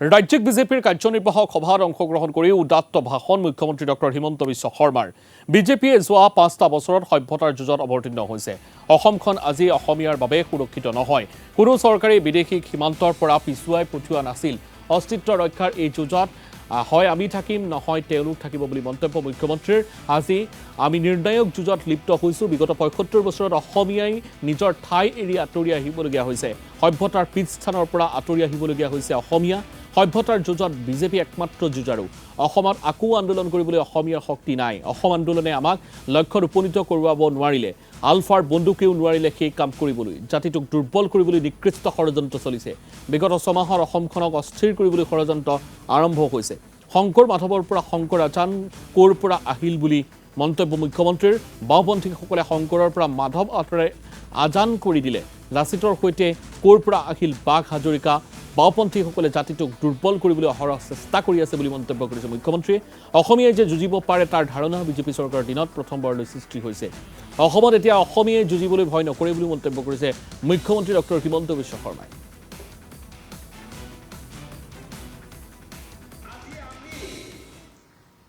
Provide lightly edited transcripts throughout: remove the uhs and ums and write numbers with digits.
ৰাজ্যিক বিজেপিৰ কাৰ্যনিৰ্বাহক সভাত অংশগ্ৰহণ কৰি উদাত্ত ভাষণ মুখ্যমন্ত্ৰী ডক্টৰ হিমন্ত বিশ্ব শৰ্মাৰ। বিজেপিয়ে যোৱা ৫টা বছৰত সভ্যতাৰ যুঁজত অৱতীৰ্ণ হৈছে। অসমখন আজি অসমীয়াৰ বাবে সুৰক্ষিত নহয়। কোনো চৰকাৰী বিদেশীক সীমান্তৰ পৰা পিছুৱাই পঠিওৱা নাছিল। অস্তিত্ব ৰক্ষাৰ এই যুঁজত হয় আমি থাকিম, নহয় তেওঁলোক থাকিব বুলি মন্তব্য মুখ্যমন্ত্ৰীৰ। আজি আমি নিৰ্ণায়ক যুঁজত লিপ্ত হৈছোঁ। বিগত ৭৫ বছৰত অসমীয়াই নিজৰ ঠাই এৰি আঁতৰি আহিবলগীয়া হৈছে। সভ্যতাৰ পীঠস্থানৰ পৰা আঁতৰি আহিবলগীয়া হৈছে অসমীয়া। সভ্যতাৰ যুঁজত বিজেপি একমাত্ৰ যুঁজাৰু। অসমত আকৌ আন্দোলন কৰিবলৈ অসমীয়াৰ শক্তি নাই। অসম আন্দোলনে আমাক লক্ষ্যত উপনীত কৰোৱাব নোৱাৰিলে। আলফাৰ বন্দুকেও নোৱাৰিলে সেই কাম কৰিবলৈ। জাতিটোক দুৰ্বল কৰিবলৈ নিকৃষ্ট ষড়যন্ত্ৰ চলিছে। বিগত ছমাহত অসমখনক অস্থিৰ কৰিবলৈ ষড়যন্ত্ৰ আৰম্ভ হৈছে। শংকৰ মাধৱৰ পৰা শংকৰ আজান ক'ৰ পৰা আহিল বুলি মন্তব্য মুখ্যমন্ত্ৰীৰ। বাওঁপন্থীসকলে শংকৰৰ পৰা মাধৱ আঁতৰাই আজান কৰি দিলে। লাচিতৰ সৈতে ক'ৰ পৰা আহিল বাঘ হাজৰিকা। বাওঁপন্থীসকলে জাতিটোক দুৰ্বল কৰিবলৈ অহৰহ চেষ্টা কৰি আছে বুলি মন্তব্য কৰিছে মুখ্যমন্ত্ৰীয়ে। অসমীয়াই যে যুঁজিব পাৰে তাৰ ধাৰণা বিজেপি চৰকাৰৰ দিনত প্ৰথমবাৰলৈ সৃষ্টি হৈছে। অসমত এতিয়া অসমীয়াই যুঁজিবলৈ ভয় নকৰে বুলি মন্তব্য কৰিছে মুখ্যমন্ত্ৰী ডক্টৰ হিমন্ত বিশ্ব শৰ্মাই।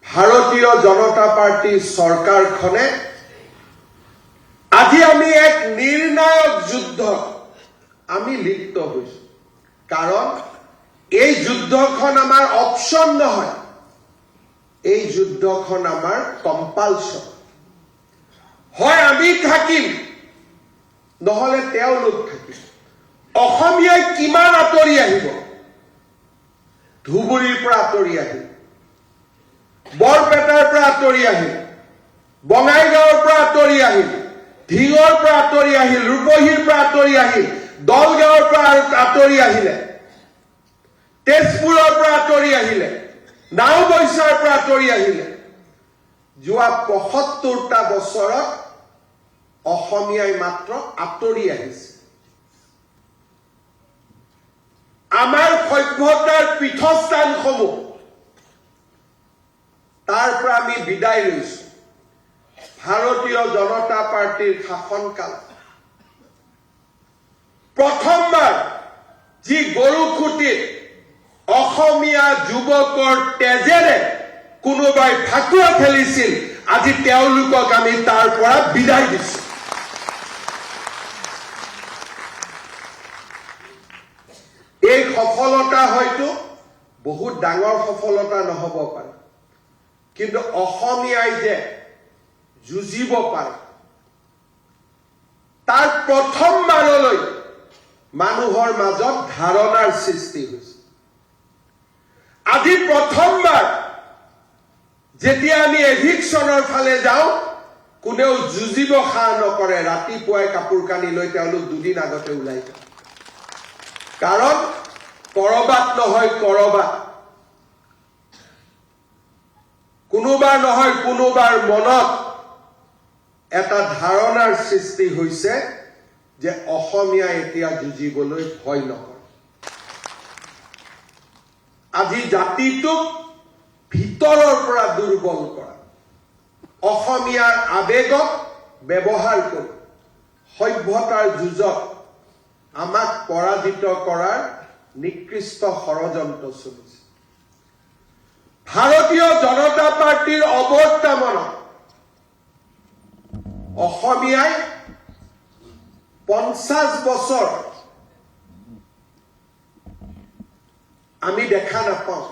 ভাৰতীয় জনতা পাৰ্টি চৰকাৰখনে আজি আমি এক নিৰ্ণায়ক যুদ্ধত আমি লিপ্ত হৈছো। কাৰণ এই যুদ্ধখন আমাৰ অপচন নহয়, এই যুদ্ধখন আমাৰ কম্পালচন। হয় আমি থাকিম, নহলে তেওঁলোক থাকিব। অসমীয়াই কিমান আঁতৰি আহিব? ধুবুৰীৰ পৰা আঁতৰি আহিল, বৰপেটাৰ পৰা আঁতৰি আহিল, বঙাইগাঁৱৰ পৰা আঁতৰি আহিল, ধিঙৰ পৰা আঁতৰি আহিল, ৰূপহীৰ পৰা আঁতৰি আহিল, দলগাঁৱৰ পৰা আঁতৰি আহিলে, তেজপুৰৰ পৰা আঁতৰি আহিলে, নাওবৈচাৰ পৰা আঁতৰি আহিলে। যোৱা ৭৫টা বছৰত অসমীয়াই মাত্ৰ আঁতৰি আহিছে। আমাৰ সভ্যতাৰ পীঠস্থানসমূহ তাৰ পৰা আমি বিদায় লৈছো। ভাৰতীয় জনতা পাৰ্টিৰ শাসনকাল প্ৰথমবাৰ যি গৰুখুটিত অসমীয়া যুৱকৰ তেজেৰে কোনোবাই ফাকুৱা খেলিছিল, আজি তেওঁলোকক আমি তাৰ পৰা বিদায় দিছো। এই সফলতা হয়তো বহুত ডাঙৰ সফলতা নহব পাৰে, কিন্তু অসমীয়াই যে যুঁজিব পাৰে তাৰ প্ৰথমবাৰলৈ মানুহৰ মাজত ধাৰণাৰ সৃষ্টি হৈছে। আজি প্ৰথমবাৰ যেতিয়া আমি এভিকশ্যনৰ ফালে যাওঁ, কোনেও যুঁজিব সাহ নকৰে। ৰাতিপুৱাই কাপোৰ কানি লৈ তেওঁলোক দুদিন আগতে ওলাই যায়। কাৰণ কৰবাত নহয় কৰবাত, কোনোবাৰ নহয় কোনোবাৰ মনত এটা ধাৰণাৰ সৃষ্টি হৈছে যে অসমীয়াই এতিয়া যুঁজিবলৈ ভয় নকৰে। আজি জাতিটোক ভিতৰৰ পৰা দুৰ্বল কৰা, অসমীয়াৰ আৱেগক ব্যৱহাৰ কৰি সভ্যতাৰ যুঁজত আমাক পৰাজিত কৰাৰ নিকৃষ্ট ষড়যন্ত্ৰ চলিছে। ভাৰতীয় জনতা পাৰ্টিৰ অৱৰ্তমানত অসমীয়াই ৫০ বছৰ আমি দেখা নাপাওঁ।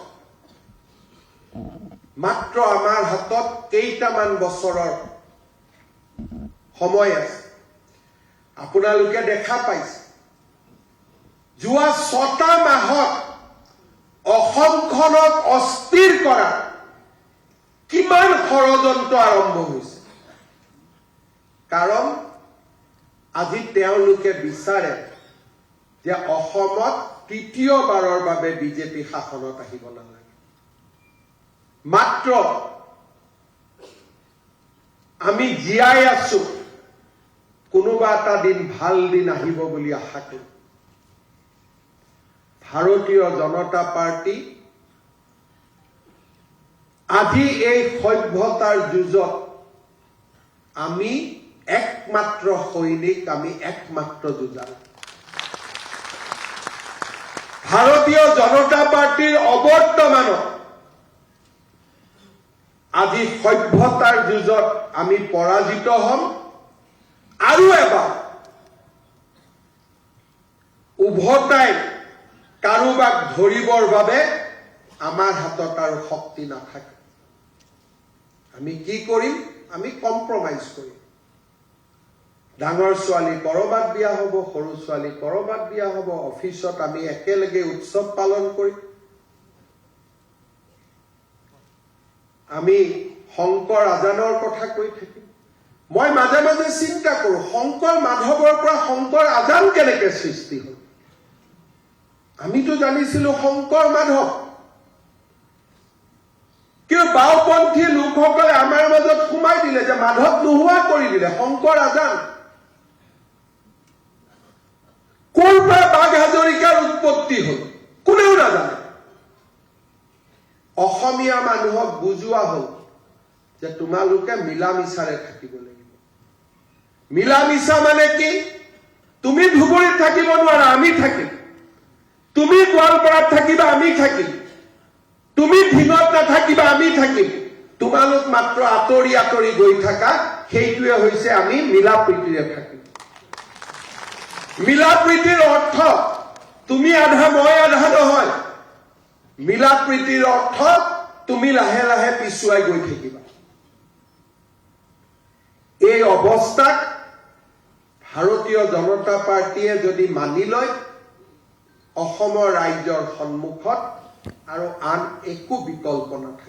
মাত্ৰ আমাৰ হাতত কেইটামান বছৰৰ সময় আছে। আপোনালোকে দেখা পাইছে যোৱা ৬টা মাহত অসমখনক অস্থিৰ কৰা কিমান ষড়যন্ত্ৰ আৰম্ভ হৈছে। কাৰণ আজি তেওঁলোকে বিচাৰে যে অসমত তৃতীয়বাৰৰ বাবে বিজেপি শাসনত আহিব নালাগে। মাত্ৰ আমি জীয়াই আছো, কোনোবা এটা দিন ভাল দিন আহিব বুলি আশা কৰো। ভাৰতীয় জনতা পাৰ্টি আজি এই সভ্যতাৰ যুঁজত আমি একমাত্ৰ সৈনিক, আমি একমাত্ৰ যুঁজাৰু। ভাৰতীয় জনতা পাৰ্টিৰ বৰ্তমানত আজি সভ্যতাৰ যুঁজত আমি পৰাজিত হ'ম আৰু এবাৰ উভতাই কাৰোবাক ধৰিবৰ বাবে আমাৰ হাতত আৰু শক্তি নাথাকে আমি কি কৰিম আমি কম্প্ৰমাইজ কৰিম ডাঙৰ ছোৱালী কৰবাত বিয়া হ'ব সৰু ছোৱালী কৰবাত বিয়া হ'ব অফিচত আমি একেলগে উৎসৱ পালন কৰিম আমি শংকৰ আজানৰ কথা কৈ থাকিম মই মাজে মাজে চিন্তা কৰোঁ শংকৰ মাধৱৰ পৰা শংকৰ আজান কেনেকৈ সৃষ্টি হ'ল আমিতো জানিছিলোঁ শংকৰ মাধৱ কিন্তু বাওপন্থী লোকসকলে আমাৰ মাজত সোমাই দিলে যে মাধৱ নোহোৱা কৰি দিলে শংকৰ আজান ক'ৰ পৰা বাঘ হাজৰিকাৰ উৎপত্তি হ'ল কোনেও নাজানে অসমীয়া মানুহক বুজোৱা হ'ল যে তোমালোকে মিলা মিছাৰে থাকিব লাগিব মিলা মিছা মানে কি তুমি ধুবুৰীত থাকিব নোৱাৰা আমি থাকিম তুমি গোৱালপাৰাত থাকিবা আমি থাকিম তুমি ঢিঙত নাথাকিবা আমি থাকিম তোমালোক মাত্ৰ আঁতৰি আঁতৰি গৈ থাকা সেইটোৱে হৈছে আমি মিলা প্ৰীতিৰে থাকিম মিলা প্ৰীতিৰ অৰ্থ তুমি আধা মই আধা নহয় মিলা প্ৰীতিৰ অৰ্থ তুমি লাহে লাহে পিছুৱাই গৈ থাকিবা এই অৱস্থাক ভাৰতীয় জনতা পাৰ্টীয়ে যদি মানি লয় অসমৰ ৰাইজৰ সন্মুখত আৰু আন একো বিকল্প নাথাকে